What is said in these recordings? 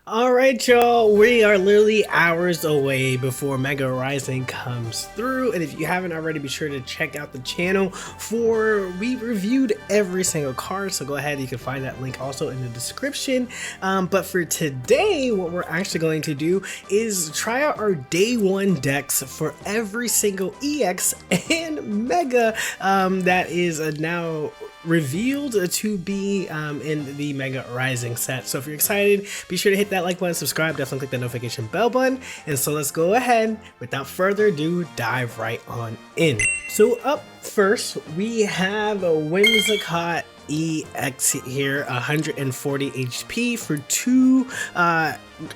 Alright y'all, we are literally hours away before Mega Rising comes through, and if you haven't already, be sure to check out the channel for we reviewed every single card, so go ahead, you can find that link also in the description. But for today, what we're actually going to do is try out our day one decks for every single EX and Mega that is now revealed to be in the Mega Rising set. So if you're excited, be sure to hit that like button, subscribe, definitely click the notification bell button. And so let's go ahead, without further ado, dive right on in. So up first, we have a Whimsicott EX here, 140 HP for 2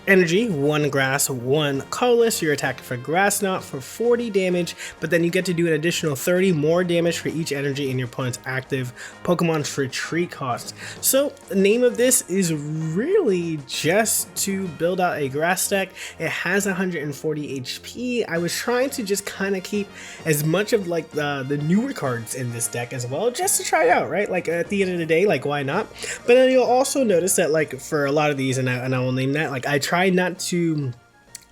energy, 1 grass, 1 colorless. You're attacking for grass knot for 40 damage, but then you get to do an additional 30 more damage for each energy in your opponent's active Pokemon's retreat cost. So the name of this is really just to build out a grass deck. It has 140 HP. I was trying to just kind of keep as much of like the newer cards in this deck as well, just to try it out, right? Like at the end of the day, like why not? But then you'll also notice that like for a lot of these, and I will name that, like I try not to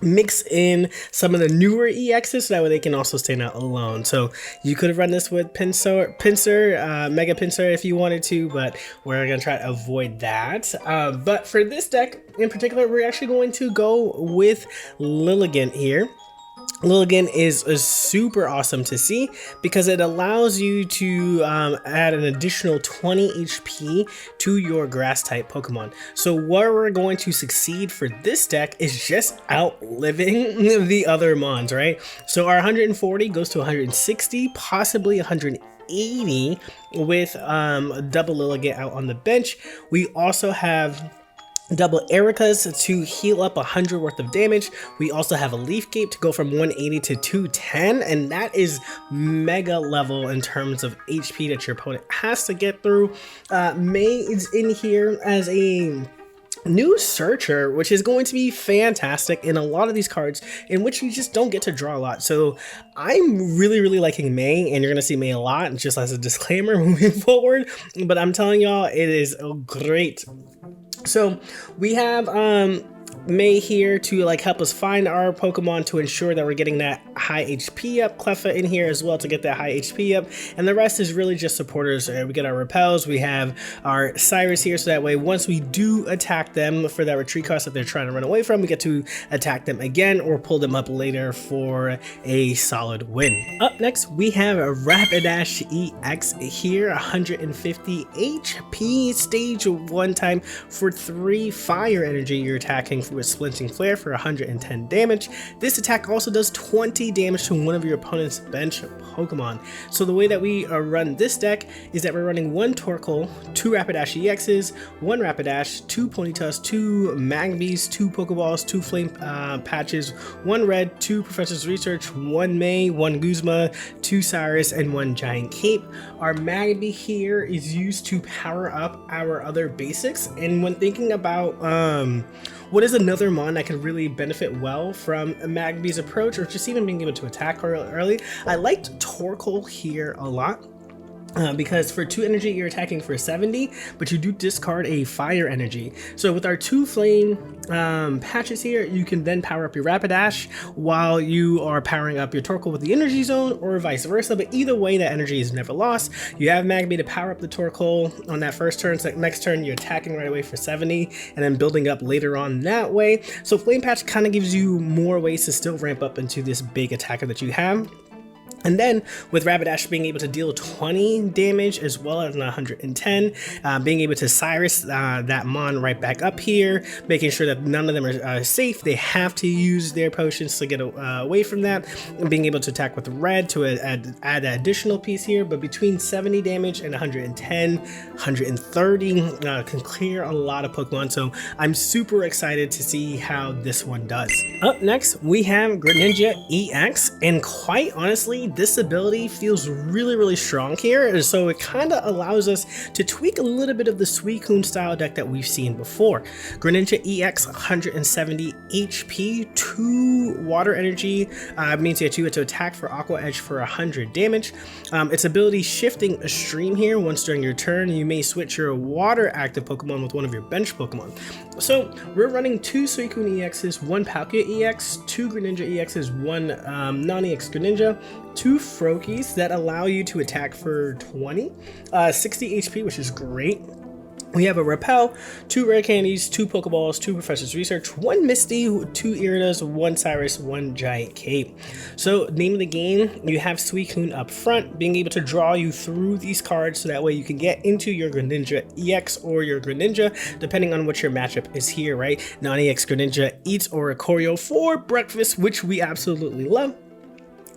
mix in some of the newer EXs so that way they can also stand out alone. So you could have run this with Mega Pinsir if you wanted to, but we're gonna try to avoid that. But for this deck in particular, we're actually going to go with Lilligant here. Lilligant is super awesome to see because it allows you to add an additional 20 HP to your grass type Pokemon. So where we're going to succeed for this deck is just outliving the other Mons, right? So our 140 goes to 160, possibly 180 with double Lilligant out on the bench. We also have double Erika's to heal up 100 worth of damage. We also have a Leaf Gate to go from 180 to 210, and that is mega level in terms of HP that your opponent has to get through. May is in here as a new searcher, which is going to be fantastic in a lot of these cards in which you just don't get to draw a lot. So I'm really liking May, and you're gonna see May a lot, just as a disclaimer moving forward, but I'm telling y'all it is great. So we have May here to like help us find our Pokemon to ensure that we're getting that high HP up. Cleffa in here as well to get that high HP up, and the rest is really just supporters. We get our repels, we have our Cyrus here, so that way once we do attack them for that retreat cost that they're trying to run away from, we get to attack them again or pull them up later for a solid win. Up next, we have a Rapidash EX here, 150 HP, stage 1 time for 3 fire energy. You're attacking with Splinting Flare for 110 damage. This attack also does 20 damage to one of your opponent's bench Pokemon. So the way that we run this deck is that we're running 1 Torkoal, 2 Rapidash EXs, 1 Rapidash, 2 Ponytas, 2 Magbies, 2 Pokeballs, 2 Flame Patches, 1 Red, 2 Professor's Research, 1 May, 1 Guzma, 2 Cyrus, and 1 Giant Cape. Our Magby here is used to power up our other basics, and when thinking about what is another Mon that could really benefit well from a Magby's approach, or just even being able to attack early, I liked Torkoal here a lot. Because for 2 energy you're attacking for 70, but you do discard a fire energy. So with our 2 flame patches here, you can then power up your Rapidash while you are powering up your Torkoal with the energy zone, or vice versa. But either way, that energy is never lost. You have Magby to power up the Torkoal on that first turn, so next turn you're attacking right away for 70 and then building up later on that way. So flame patch kind of gives you more ways to still ramp up into this big attacker that you have. And then with Rapidash being able to deal 20 damage as well as 110, being able to Cyrus that Mon right back up here, making sure that none of them are safe. They have to use their potions to get away from that, and being able to attack with Red to add an additional piece here. But between 70 damage and 110, 130 can clear a lot of Pokemon. So I'm super excited to see how this one does. Up next, we have Greninja EX, and quite honestly, me, this ability feels really strong here, and so it kind of allows us to tweak a little bit of the Suicune style deck that we've seen before. Greninja EX, 170 HP, 2 water energy, means you get to attack for Aqua Edge for 100 damage. Its ability shifting a stream here. Once during your turn, you may switch your water active Pokemon with one of your bench Pokemon. So we're running 2 Suicune EXs, 1 Palkia EX, 2 Greninja EXs, 1 non-EX Greninja, 2 Frokis that allow you to attack for 20, 60 HP, which is great. We have a Repel, 2 Rare Candies, 2 Pokeballs, 2 Professor's Research, 1 Misty, 2 Iridas, 1 Cyrus, 1 Giant Cape. So name of the game, you have Suicune up front, being able to draw you through these cards so that way you can get into your Greninja EX or your Greninja, depending on what your matchup is here, right? Non-EX Greninja eats Oricorio for breakfast, which we absolutely love.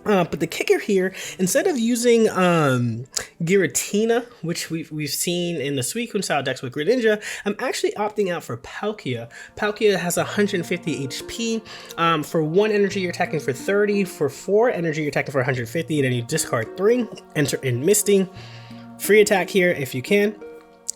But the kicker here, instead of using Giratina, which we've seen in the Suicune style decks with Greninja, I'm actually opting out for Palkia. Palkia has 150 HP. For 1 energy, you're attacking for 30. For 4 energy, you're attacking for 150. And then you discard 3, enter in Misty. Free attack here if you can.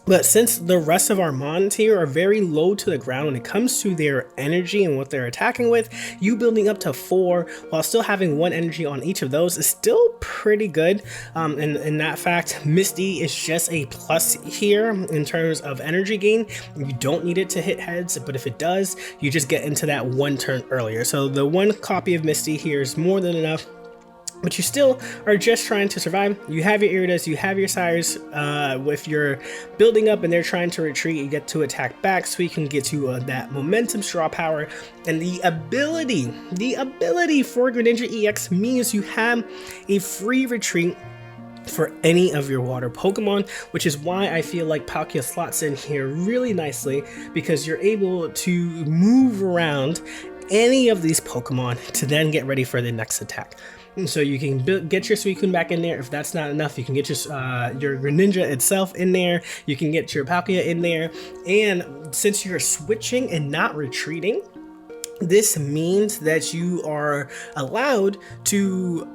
But since the rest of our mons here are very low to the ground when it comes to their energy and what they're attacking with, you building up to 4 while still having 1 energy on each of those is still pretty good. In that fact, Misty is just a plus here in terms of energy gain. You don't need it to hit heads, but if it does, you just get into that 1 turn earlier. So the 1 copy of Misty here is more than enough. But you still are just trying to survive. You have your Iridas, you have your Cyrus. If you're building up and they're trying to retreat, you get to attack back so you can get to that momentum straw power. And the ability for Greninja EX means you have a free retreat for any of your water Pokemon, which is why I feel like Palkia slots in here really nicely, because you're able to move around any of these Pokemon to then get ready for the next attack. And so you can get your Suicune back in there. If that's not enough, you can get your Greninja itself in there. You can get your Palkia in there. And since you're switching and not retreating, this means that you are allowed to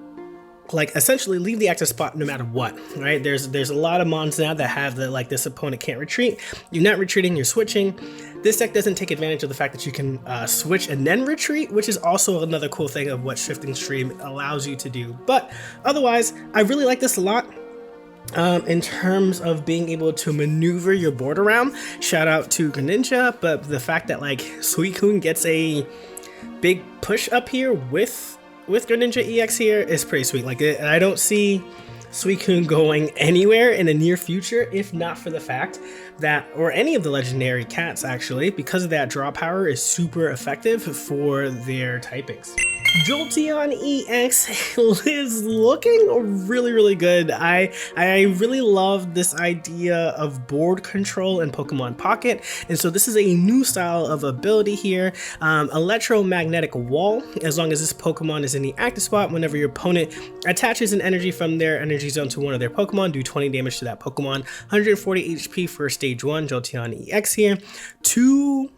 essentially leave the active spot no matter what, right? There's a lot of mons now that have the this opponent can't retreat. You're not retreating, you're switching. This deck doesn't take advantage of the fact that you can switch and then retreat, which is also another cool thing of what Shifting Stream allows you to do. But otherwise, I really like this a lot. In terms of being able to maneuver your board around, shout out to Greninja, but the fact that Suicune gets a big push up here with Greninja EX here is pretty sweet. I don't see Suicune going anywhere in the near future, if not for the fact that, or any of the legendary cats actually, because of that draw power is super effective for their typings. Jolteon EX is looking really good. I really love this idea of board control in Pokemon Pocket, and so this is a new style of ability here. Electromagnetic Wall. As long as this Pokemon is in the active spot, whenever your opponent attaches an energy from their energy zone to one of their Pokemon, do 20 damage to that Pokemon. 140 HP for stage 1 Jolteon EX here. 2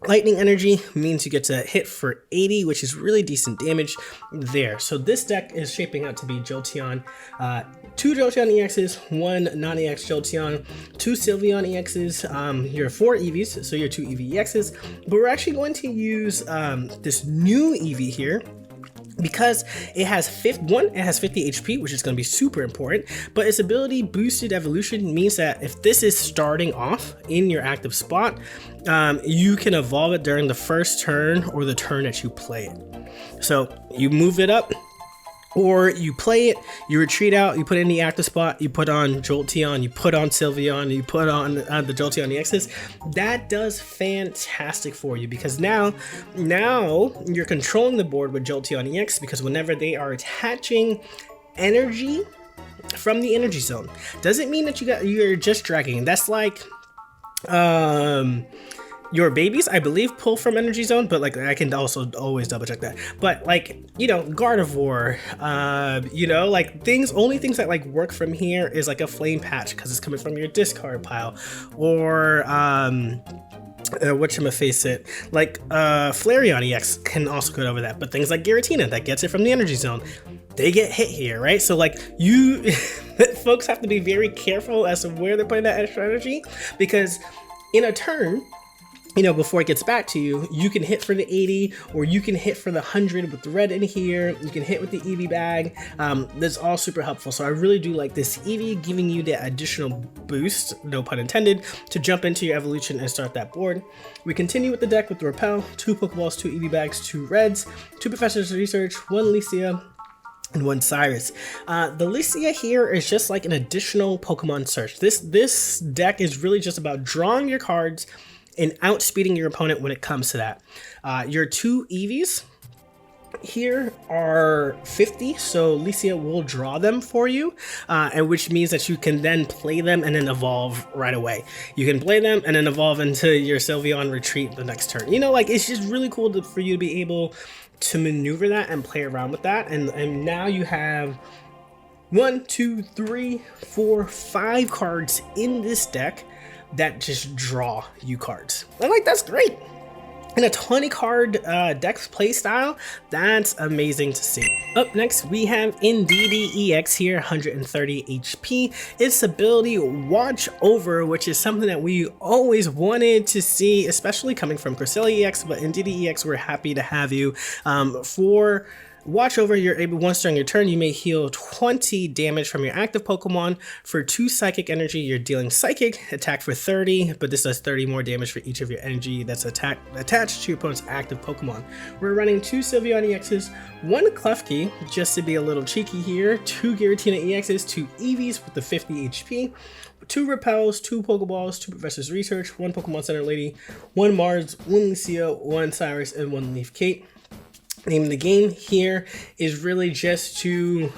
lightning energy means you get to hit for 80, which is really decent damage there. So this deck is shaping out to be Jolteon, 2 Jolteon EXs, 1 non-EX Jolteon, 2 Sylveon EXs, your 4 EVs, so your 2 EV EXs. But we're actually going to use this new EV here, because it has 50 HP, which is going to be super important, but its ability boosted evolution means that if this is starting off in your active spot, you can evolve it during the first turn or the turn that you play it. So you move it up, or you play it, you retreat out, you put it in the active spot, you put on Jolteon, you put on Sylveon, you put on the Jolteon EXs. That does fantastic for you, because now you're controlling the board with Jolteon EX, because whenever they are attaching energy from the energy zone, doesn't mean that you're just dragging. That's like your babies, I believe, pull from energy zone, but I can also always double check that. But Gardevoir, only things that work from here is a flame patch, because it's coming from your discard pile, or whatchamaface Flareon EX can also go over that. But things like Giratina, that gets it from the energy zone. they get hit here, right? So like you folks have to be very careful as to where they're putting that extra energy, because in a turn, you know, before it gets back to you, you can hit for the 80, or you can hit for the 100 with the red in here. You can hit with the EV bag. That's all super helpful. So I really do like this EV giving you the additional boost, no pun intended, to jump into your evolution and start that board. We continue with the deck with the Repel, 2 Pokeballs, 2 EV bags, 2 reds, 2 Professors Research, 1 Licia, and 1 Cyrus. The Licia here is just like an additional Pokemon search. This deck is really just about drawing your cards and outspeeding your opponent when it comes to that. Your 2 EVs here are 50, so Licia will draw them for you, and which means that you can then play them and then evolve right away. You can play them and then evolve into your Sylveon retreat the next turn. You know, like, it's just really cool for you to be able to maneuver that and play around with that. And now you have 1, 2, 3, 4, 5 cards in this deck that just draw you cards. I'm like, that's great. In a 20 card deck play style, that's amazing to see. Up next, we have Indeedee EX here, 130 HP. Its ability Watch Over, which is something that we always wanted to see, especially coming from Cresselia EX, but Indeedee EX, we're happy to have you. For Watch Over, you're able, once during your turn, you may heal 20 damage from your active Pokemon. For 2 Psychic Energy, you're dealing Psychic, attack for 30, but this does 30 more damage for each of your energy that's attached to your opponent's active Pokemon. We're running 2 Sylveon EXs, 1 Klefki, just to be a little cheeky here, 2 Giratina EXs, 2 Eevees with the 50 HP, 2 Repels, 2 Pokeballs, 2 Professor's Research, 1 Pokemon Center Lady, 1 Mars, 1 Lucia, 1 Cyrus, and 1 Leaf Kate. Name of the game here is really just to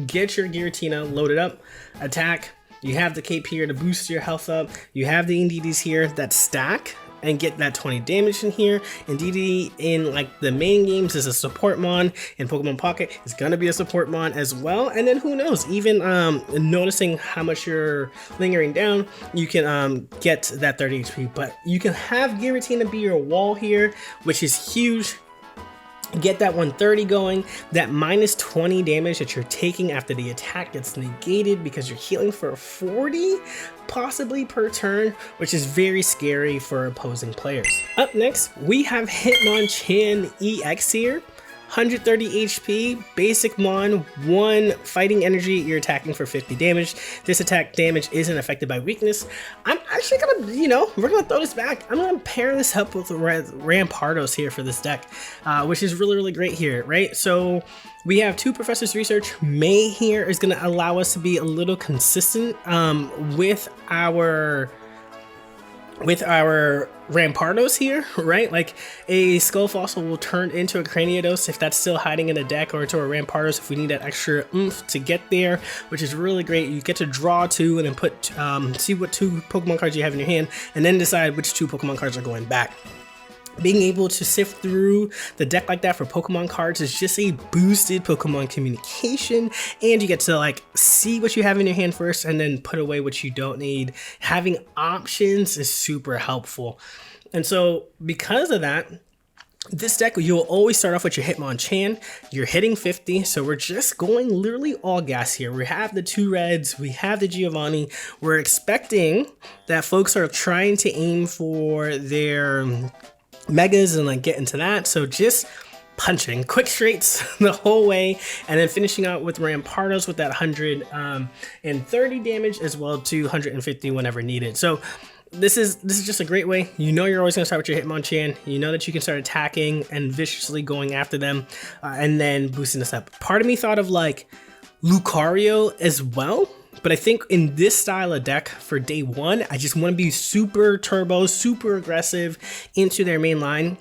get your Giratina loaded up, attack. You have the cape here to boost your health up. You have the Indeedees here that stack and get that 20 damage in here. Indeedee in like the main games is a support mon. In Pokemon Pocket is gonna be a support mon as well. And then who knows, even noticing how much you're lingering down, you can get that 30 HP. But you can have Giratina be your wall here, which is huge. Get that 130 going, that minus 20 damage that you're taking after the attack gets negated because you're healing for 40 possibly per turn, which is very scary for opposing players. Up next, we have Hitmonchan EX here. 130 HP, basic mon, 1 fighting energy, you're attacking for 50 damage. This attack damage isn't affected by weakness. I'm actually gonna, you know, we're gonna throw this back. I'm gonna pair this up with Rampardos here for this deck, which is really, really great here, right? So we have 2 Professor's Research. May here is gonna allow us to be a little consistent with our Rampardos here, right? Like a Skull Fossil will turn into a Craniados if that's still hiding in a deck, or to a Rampardos if we need that extra oomph to get there, which is really great. You get to draw 2 and then put see what 2 Pokemon cards you have in your hand, and then decide which 2 Pokemon cards are going back. Being able to sift through the deck like that for Pokemon cards is just a boosted Pokemon communication, and you get to like see what you have in your hand first and then put away what you don't need. Having options is super helpful. And so because of that, this deck, you'll always start off with your Hitmonchan. You're hitting 50, so we're just going literally all gas here. We have the 2 reds, we have the Giovanni. We're expecting that folks are trying to aim for their megas and like get into that, so just punching quick straights the whole way, and then finishing out with Rampardos with that 130 damage as well, to 150 whenever needed. So this is just a great way. You know, you're always going to start with your Hitmonchan. You know that you can start attacking and viciously going after them, and then boosting this up. Part of me thought of like Lucario as well, but I think in this style of deck for day 1, I just want to be super turbo, super aggressive into their main line.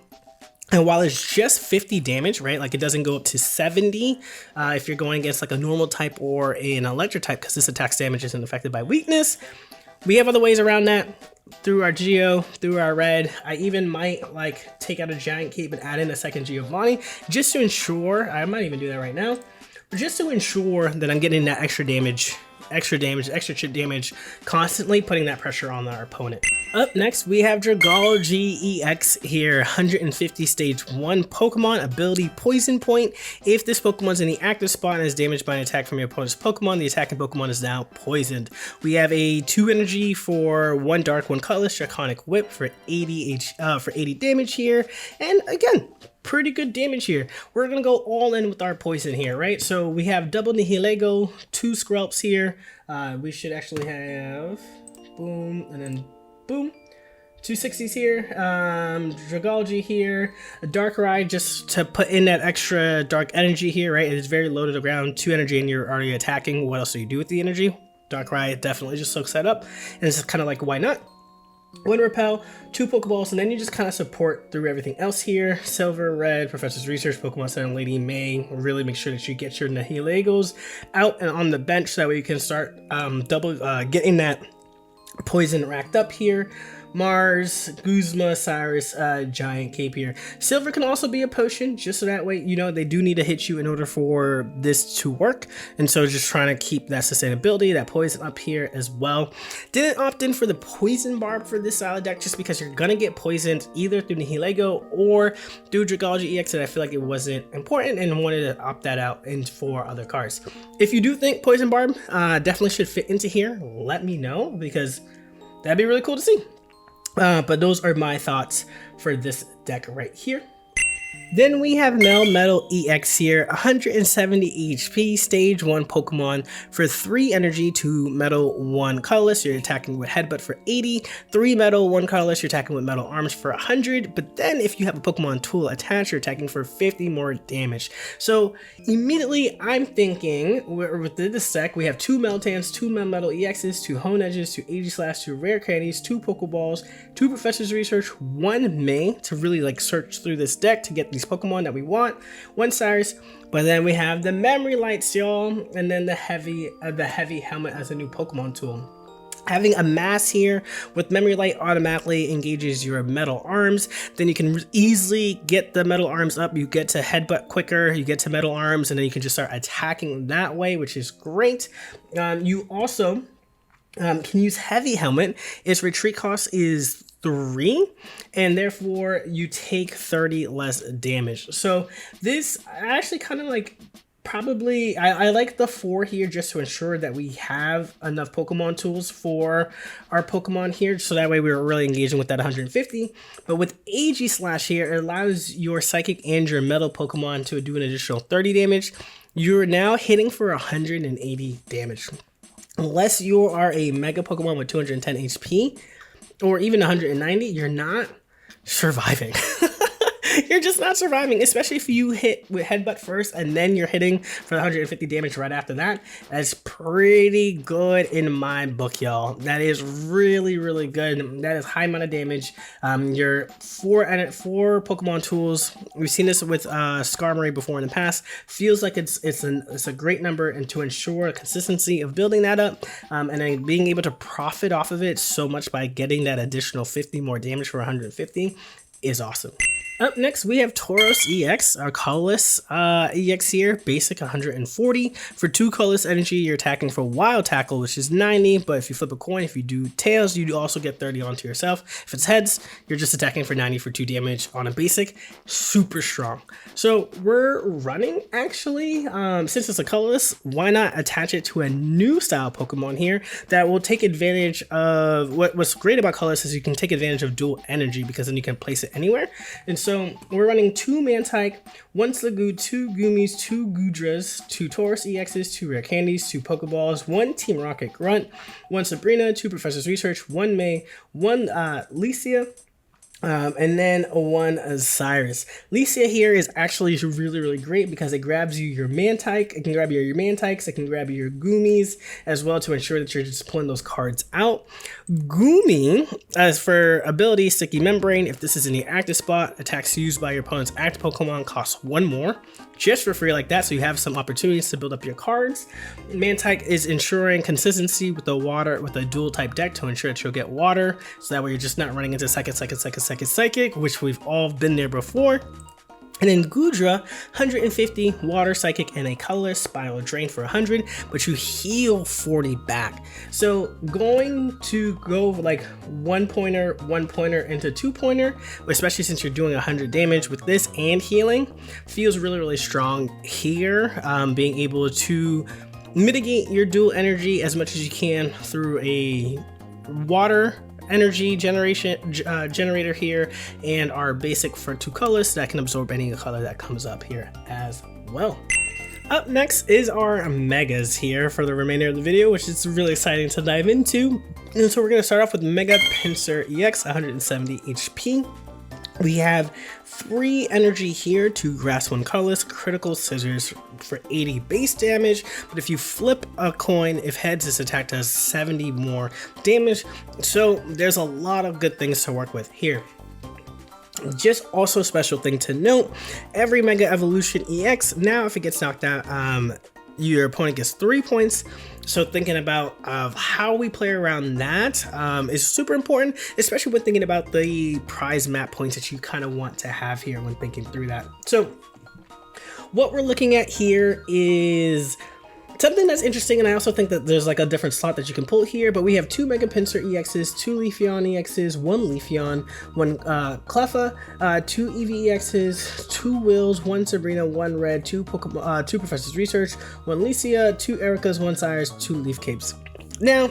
And while it's just 50 damage, right, like it doesn't go up to 70 if you're going against like a normal type or an electric type, because this attack's damage isn't affected by weakness. We have other ways around that, through our Geo, through our red. I even might like take out a giant cape and add in a second Giovanni, just to ensure, I might even do that right now, just to ensure that I'm getting that extra damage extra damage, extra chip damage, constantly putting that pressure on our opponent. Up next, we have Dragalge EX here, 150 stage 1 Pokemon, ability Poison Point. If this Pokemon's in the active spot and is damaged by an attack from your opponent's Pokemon, the attacking Pokemon is now poisoned. We have a 2 energy for 1 dark, 1 colorless, Draconic Whip for 80 damage here, and again, pretty good damage here. We're gonna go all in with our poison here, right? So we have double Nihilego, 2 Skrelps here. We should actually have boom and then boom. 260s here, Dragalge here, a Darkrai just to put in that extra dark energy here, right? It is very low to the ground, 2 energy and you're already attacking. What else do you do with the energy? Darkrai definitely just soaks that up, and it's kind of like, why not? 1 Repel, 2 Pokeballs, and then you just kind of support through everything else here. Silver, Red, Professor's Research, Pokemon Center, Lady May. Really make sure that you get your Nihilegos out and on the bench so that way you can start getting that poison racked up here. Mars, Guzma, Cyrus, Giant Cape here. Silver can also be a potion, just so that way, you know, they do need to hit you in order for this to work. And so just trying to keep that sustainability, that poison up here as well. Didn't opt in for the Poison Barb for this style deck just because you're going to get poisoned either through Nihilego or through Dragalge EX, and I feel like it wasn't important and wanted to opt that out and for other cards. If you do think Poison Barb definitely should fit into here, let me know because that'd be really cool to see. But those are my thoughts for this deck right here. Then we have Melmetal EX here, 170 HP, stage 1 Pokemon for 3 energy, 2 metal, 1 colorless. You're attacking with Headbutt for 80, 3 metal, 1 colorless. You're attacking with Metal Arms for 100. But then if you have a Pokemon tool attached, you're attacking for 50 more damage. So immediately I'm thinking within this deck, we have 2 Meltans, 2 Melmetal EXs, 2 Hone Edges, 2 Aegislash, 2 Rare Candies, 2 Pokeballs, 2 Professor's Research, 1 May to really like search through this deck to get these Pokemon that we want, 1 Cyrus, but then we have the Memory Lights, y'all, and then the heavy helmet as a new Pokemon tool. Having a mass here with Memory Light automatically engages your Metal Arms, then you can easily get the Metal Arms up, you get to Headbutt quicker, you get to Metal Arms, and then you can just start attacking that way, which is great. You also can use Heavy Helmet. Its retreat cost is 3, and therefore you take 30 less damage. So this I actually kind of like probably I like the 4 here just to ensure that we have enough Pokemon tools for our Pokemon here, so that way we were really engaging with that 150. But with Aegislash here, it allows your Psychic and your Metal Pokemon to do an additional 30 damage. You're now hitting for 180 damage. Unless you are a Mega Pokemon with 210 HP, or even 190, you're not surviving. You're just not surviving, especially if you hit with Headbutt first and then you're hitting for 150 damage right after that. That's pretty good in my book, y'all. That is really, really good. That is high amount of damage. Your 4 Pokemon tools, we've seen this with Skarmory before in the past, feels like it's a great number, and to ensure consistency of building that up and then being able to profit off of it so much by getting that additional 50 more damage for 150 is awesome. Up next, we have Tauros EX, our colorless EX here, basic 140. For 2 colorless energy, you're attacking for Wild Tackle, which is 90, but if you flip a coin, if you do tails, you do also get 30 onto yourself. If it's heads, you're just attacking for 90 for 2 damage on a basic. Super strong. So we're running, actually, since it's a colorless, why not attach it to a new style Pokemon here that will take advantage of, what's great about colorless is you can take advantage of dual energy, because then you can place it anywhere. And so we're running 2 Mantike, 1 Sliggoo, 2 Goomies, 2 Goodras, 2 Tauros EXs, 2 Rare Candies, 2 Pokeballs, 1 Team Rocket Grunt, 1 Sabrina, 2 Professor's Research, 1 May, 1 Licia, and then 1 Cyrus. Licia here is actually really, really great because it grabs you your Mantike, it can grab you your Mantikes, it can grab you your Goomies as well to ensure that you're just pulling those cards out. Goomy, as for ability, Sticky Membrane, if this is in the active spot, attacks used by your opponent's active Pokemon costs 1 more, just for free like that, so you have some opportunities to build up your cards. Mantike is ensuring consistency with a dual type deck to ensure that you'll get water, so that way you're just not running into Psychic, which we've all been there before. And then Gudra, 150, water, psychic, and a colorless, spiral drain for 100, but you heal 40 back. So going to go like one pointer into 2-pointer, especially since you're doing 100 damage with this and healing, feels really, really strong here. Being able to mitigate your dual energy as much as you can through a water energy generator here, and our basic for 2 colors that can absorb any color that comes up here as well. Up next is our megas here for the remainder of the video, which is really exciting to dive into. And so we're going to start off with Mega Pinsir EX, 170 HP. We have 3 energy here, 2 grass, 1 colorless, critical scissors for 80 base damage, but if you flip a coin, if heads, this attack does 70 more damage. So there's a lot of good things to work with here. Just also a special thing to note, every Mega Evolution EX, now if it gets knocked out, your opponent gets 3 points. So thinking about how we play around that is super important, especially when thinking about the prize map points that you kind of want to have here when thinking through that. So what we're looking at here is something that's interesting, and I also think that there's like a different slot that you can pull here, but we have 2 Mega Pinsir EXs, 2 Leafeon EXs, 1 Leafeon, 1 Cleffa, 2 Eevee EXs, 2 Wills, 1 Sabrina, 1 Red, 2 Pokemon, 2 Professor's Research, 1 Licia, 2 Ericas, 1 Cyrus, 2 Leaf Capes. Now,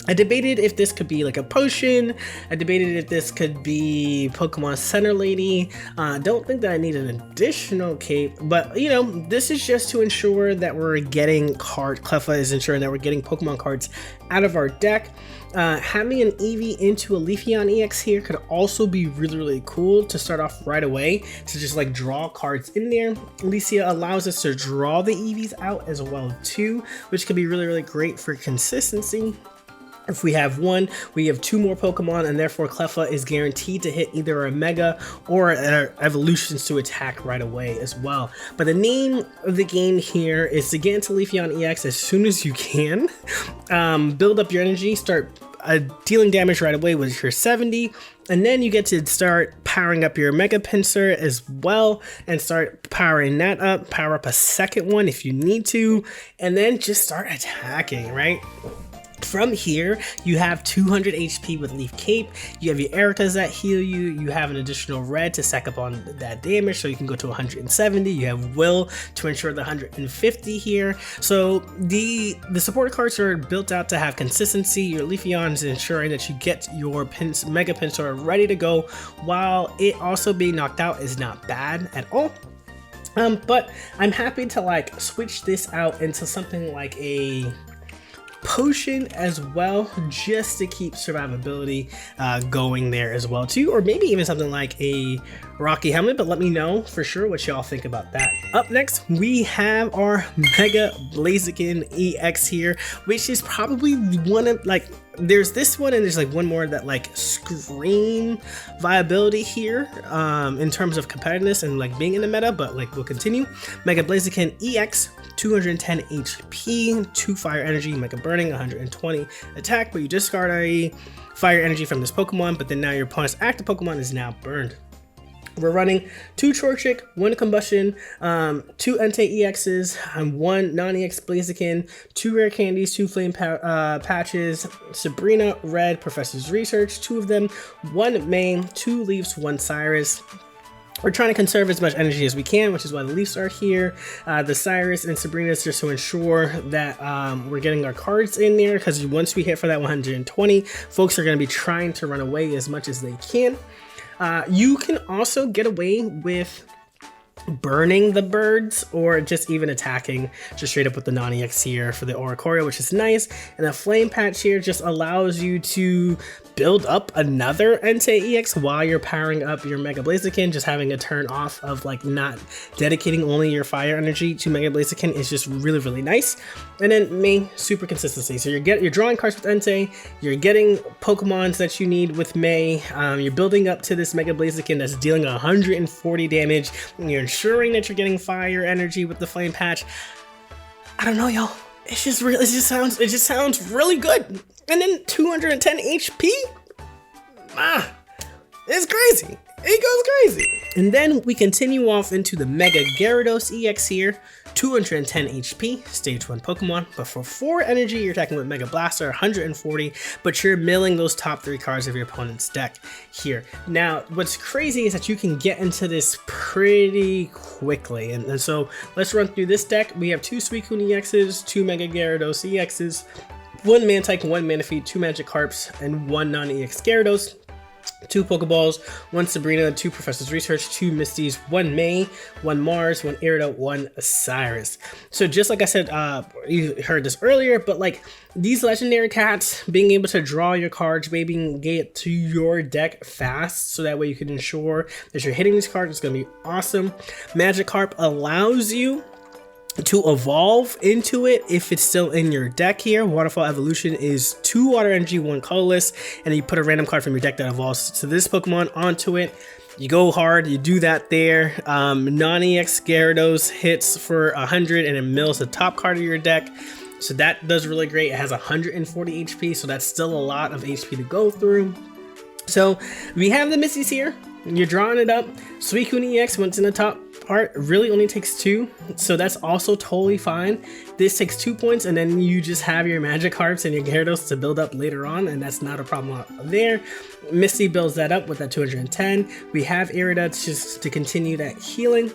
I debated if this could be like a potion. I debated if this could be Pokemon Center Lady. Don't think that I need an additional cape, but you know, this is just to ensure that we're getting Cleffa is ensuring that we're getting Pokemon cards out of our deck. Having an Eevee into a Leafeon EX here could also be really, really cool to start off right away, to just like draw cards in there. Licia allows us to draw the Eevees out as well too, which could be really, really great for consistency. If we have 1, we have 2 more Pokemon, and therefore Cleffa is guaranteed to hit either a Mega or evolutions to attack right away as well. But the name of the game here is to get into Leafeon EX as soon as you can. Build up your energy, start dealing damage right away with your 70, and then you get to start powering up your Mega Pinsir as well, and start powering that up, power up a second one if you need to, and then just start attacking, right? From here, you have 200 HP with Leaf Cape, you have your Ericas that heal you, you have an additional red to stack up on that damage, so you can go to 170, you have Will to ensure the 150 here. So the support cards are built out to have consistency. Your Leafeon is ensuring that you get your Mega Pinsir ready to go, while it also being knocked out is not bad at all. But I'm happy to like switch this out into something like a potion as well, just to keep survivability going there as well too, or maybe even something like a Rocky Helmet, but let me know for sure what y'all think about that. Up next, we have our Mega Blaziken EX here, which is probably one of like, there's this one and there's like one more that like scream viability here in terms of competitiveness and like being in the meta, but like we'll continue. Mega Blaziken EX, 210 HP, 2 fire energy, Mega Burning, 120 attack, but you discard a fire energy from this Pokemon, but then now your opponent's active Pokemon is now burned. We're running 2 Torchic, 1 Combustion, 2 Entei EXs, 1 non-EX Blaziken, 2 Rare Candies, 2 Flame Patches, Sabrina, Red, Professor's Research, 2 of them, 1 Main, 2 Leafs, 1 Cyrus. We're trying to conserve as much energy as we can, which is why the Leafs are here. The Cyrus and Sabrina's just to ensure that we're getting our cards in there, because once we hit for that 120, folks are going to be trying to run away as much as they can. You can also get away with burning the birds, or just even attacking just straight up with the non-EX here for the Oricorio, which is nice. And the Flame Patch here just allows you to build up another Entei EX while you're powering up your Mega Blaziken. Just having a turn off of like not dedicating only your fire energy to Mega Blaziken is just really, really nice. And then May, super consistency. So you're drawing cards with Entei, you're getting Pokemons that you need with May, you're building up to this Mega Blaziken that's dealing 140 damage, and you're ensuring that you're getting fire energy with the Flame Patch. I don't know, y'all. It just sounds really good. And then 210 HP? It's crazy. It goes crazy. And then we continue off into the Mega Gyarados EX here, 210 HP, stage 1 Pokemon, but for 4 energy you're attacking with Mega Blaster, 140, but you're milling those top 3 cards of your opponent's deck here. Now, what's crazy is that you can get into this pretty quickly, and so let's run through this deck. We have 2 Suicune EXs, 2 Mega Gyarados EXs, 1 Mantyke, 1 Manaphy, 2 Magikarps, and 1 non-EX Gyarados. 2 Pokeballs, 1 Sabrina, 2 Professor's Research, 2 Misties, 1 May, 1 Mars, 1 Aerodot, 1 Cyrus. So just like I said, you heard this earlier, but like these legendary cats, being able to draw your cards, maybe get to your deck fast, so that way you can ensure that you're hitting these cards. It's going to be awesome. Magikarp allows you to evolve into it if it's still in your deck here. Waterfall Evolution is 2 Water Energy, 1 colorless, and you put a random card from your deck that evolves to this Pokemon onto it. You go hard, you do that there. Non-EX Gyarados hits for 100 and it mills the top card of your deck. So that does really great. It has 140 HP, so that's still a lot of HP to go through. So we have the Misties here. You're drawing it up. Suicune EX, once in the top part, really only takes 2, so that's also totally fine. This takes 2 points, and then you just have your Magikarps and your Gyarados to build up later on, and that's not a problem there. Misty builds that up with that 210. We have Aerodot just to continue that healing.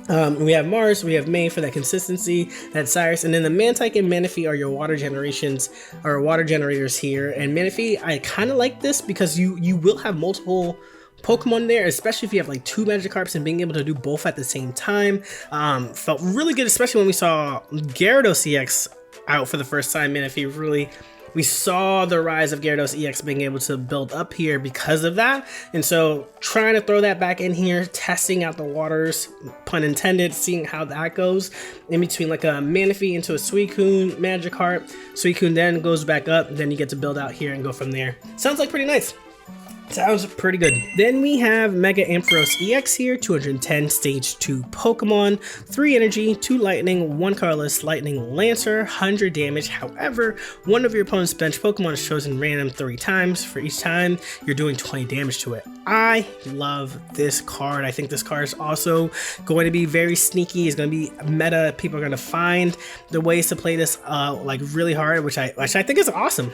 We have Mars, we have May for that consistency, that's Cyrus, and then the Mantyke and Manaphy are your water generations, or water generators here. And Manaphy, I kind of like this because you will have multiple Pokemon there, especially if you have like 2 Magikarps, and being able to do both at the same time felt really good, especially when we saw Gyarados EX out for the first time. Manaphy really, we saw the rise of Gyarados EX being able to build up here because of that. And so trying to throw that back in here, testing out the waters, pun intended, seeing how that goes in between like a Manaphy into a Suicune, Magikarp. Suicune then goes back up, then you get to build out here and go from there. Sounds like pretty nice. Sounds pretty good. Then we have Mega Ampharos EX here, 210 stage 2 Pokemon, 3 energy, 2 lightning, 1 colorless lightning lancer, 100 damage. However, one of your opponent's bench Pokemon is chosen random 3 times. For each time, you're doing 20 damage to it. I love this card. I think this card is also going to be very sneaky. It's going to be meta. People are going to find the ways to play this like really hard, which I think is awesome.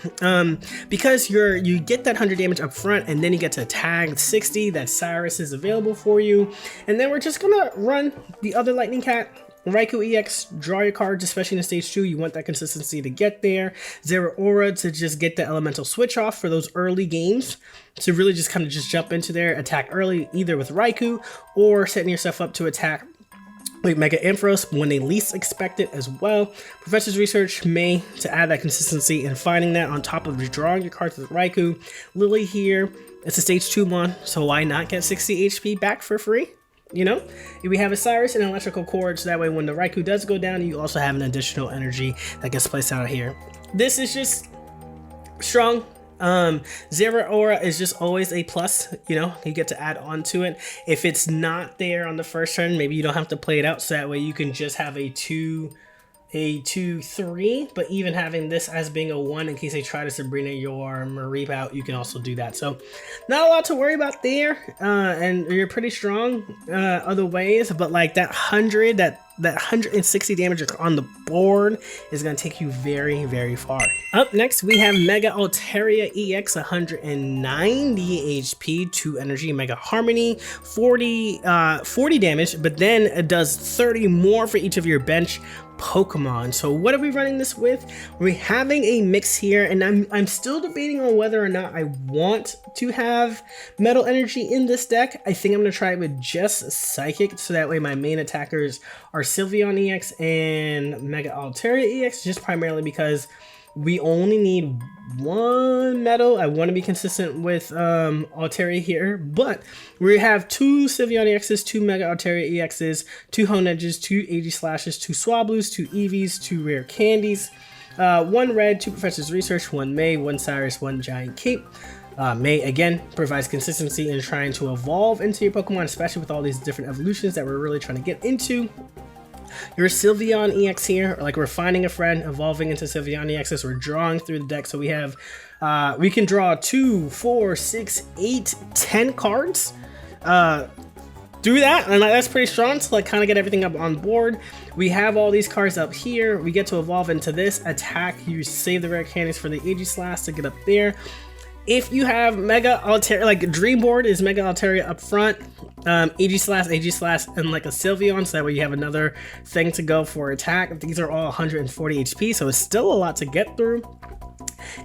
Because you get that 100 damage up front, and then you get to tag 60 that Cyrus is available for you. And then we're just gonna run the other Lightning Cat, Raikou EX, draw your cards, especially in stage 2. You want that consistency to get there. Zeraora to just get the elemental switch off for those early games. So really just kind of just jump into there, attack early, either with Raikou or setting yourself up to attack like Mega Ampharos when they least expect it as well. Professor's Research May to add that consistency and finding that on top of drawing your cards with Raikou. Lily here, it's a stage 2 one, so why not get 60 HP back for free? You know, we have a Cyrus and an electrical cord, so that way when the Raikou does go down, you also have an additional energy that gets placed out here. This is just strong. Zeraora is just always a plus, you know, you get to add on to it. If it's not there on the first turn, maybe you don't have to play it out, so that way you can just have a 2-3, but even having this as being a 1 in case they try to Sabrina your Mareep out, you can also do that. So not a lot to worry about there, and you're pretty strong other ways, but like that 160 damage on the board is going to take you very, very far. Up next, we have Mega Altaria EX, 190 HP, 2 energy, Mega Harmony, 40 damage, but then it does 30 more for each of your bench Pokemon. So what are we running this with? We're having a mix here, and I'm still debating on whether or not I want to have Metal Energy in this deck. I think I'm going to try it with just Psychic, so that way my main attackers are Sylveon EX and Mega Altaria EX, just primarily because we only need 1 metal. I want to be consistent with Altaria here, but we have 2 Sylveon EXs, 2 Mega Altaria EXs, 2 Honedges, 2 AG Slashes, 2 Swablues, 2 Eevees, 2 Rare Candies, 1 Red, 2 Professor's Research, 1 May, 1 Cyrus, 1 Giant Cape. May again provides consistency in trying to evolve into your Pokemon, especially with all these different evolutions that we're really trying to get into. Your Sylveon EX here, like we're finding a friend, evolving into Sylveon EXs, we're drawing through the deck, so we have, we can draw 2, 4, 6, 8, 10 cards do that, and that's pretty strong to like kind of get everything up on board. We have all these cards up here. We get to evolve into this attack. You save the rare candies for the Aegislash to get up there. If you have Mega Altaria, like Dream Board is Mega Altaria up front, Aegislash, and like a Sylveon, so that way you have another thing to go for attack. These are all 140 HP, so it's still a lot to get through.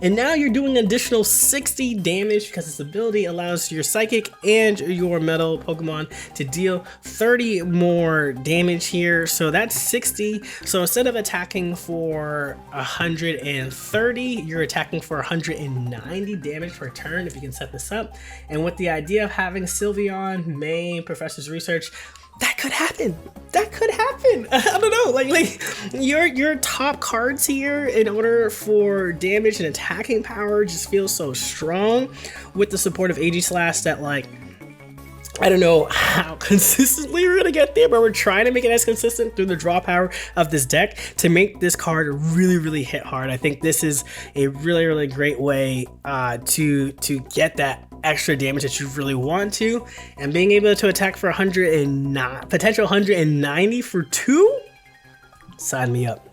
And now you're doing an additional 60 damage because this ability allows your Psychic and your Metal Pokemon to deal 30 more damage here. So that's 60. So instead of attacking for 130, you're attacking for 190 damage per turn if you can set this up. And with the idea of having Sylveon, May, Professor's Research, that could happen. That could happen. I don't know. Like your top cards here in order for damage and attacking power just feels so strong with the support of Aegislash that like I don't know how consistently we're gonna get there, but we're trying to make it as consistent through the draw power of this deck to make this card really hit hard. I think this is a really great way to get that extra damage that you really want to, and being able to attack for potential 190 for 2. Sign me up.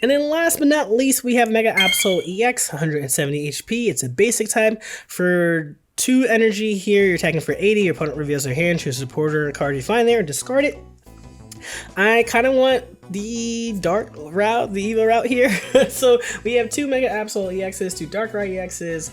And then last but not least, we have Mega Absol EX, 170 HP. It's a basic type for 2 energy here. You're attacking for 80. Your opponent reveals their hand, choose a supporter card you find there, and discard it. I kind of want the dark route, the evil route here. So we have 2 Mega Absol EXs, 2 Darkrai EXs,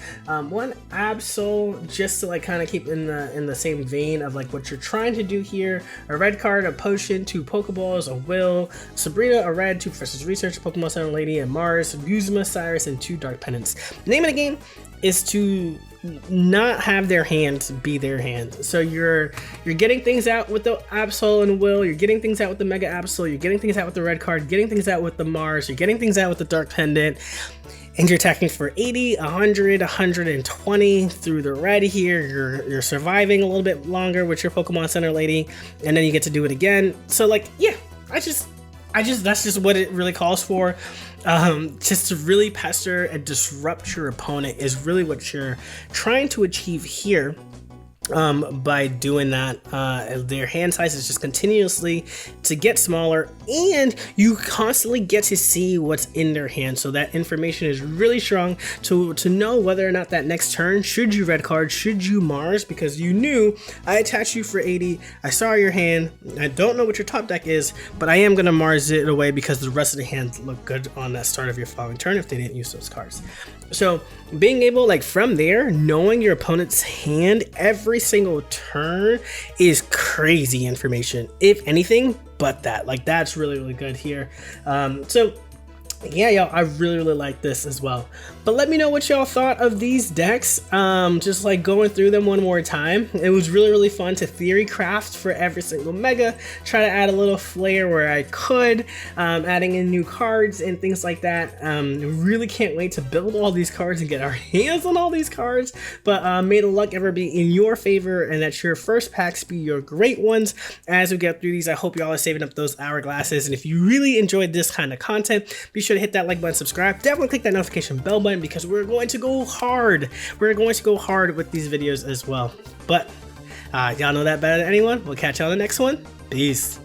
1 Absol, just to like kind of keep in the same vein of like what you're trying to do here. A red card, a potion, 2 Pokeballs, a Will, Sabrina, a red, 2 Professor's Research, a Pokemon Center Lady, and Mars, Guzma, Cyrus, and 2 Dark Pendants. The name of the game is to not have their hand be their hand. So you're getting things out with the Absol and Will, you're getting things out with the Mega Absol, you're getting things out with the red card, getting things out with the Mars, you're getting things out with the Dark Pendant, and you're attacking for 80, 100, 120 through the red here. You're surviving a little bit longer with your Pokemon Center Lady, and then you get to do it again. So like, yeah, I just that's just what it really calls for. Just to really pester and disrupt your opponent is really what you're trying to achieve here. By doing that, their hand size is just continuously to get smaller, and you constantly get to see what's in their hand. So that information is really strong to know whether or not that next turn, should you red card, should you Mars, because you knew I attached you for 80, I saw your hand, I don't know what your top deck is, but I am going to Mars it away because the rest of the hand look good on that start of your following turn if they didn't use those cards. So being able, like from there, knowing your opponent's hand every single turn is crazy information, if anything but that. Like that's really good here. So yeah, y'all, I really like this as well. But let me know what y'all thought of these decks. Just like going through them one more time. It was really fun to theory craft for every single mega, try to add a little flair where I could, adding in new cards and things like that. Really can't wait to build all these cards and get our hands on all these cards. But may the luck ever be in your favor, and that your first packs be your great ones. As we get through these, I hope y'all are saving up those hourglasses, and if you really enjoyed this kind of content, be sure to hit that like button, subscribe, definitely click that notification bell button, because we're going to go hard. We're going to go hard with these videos as well. But y'all know that better than anyone. We'll catch y'all on the next one. Peace.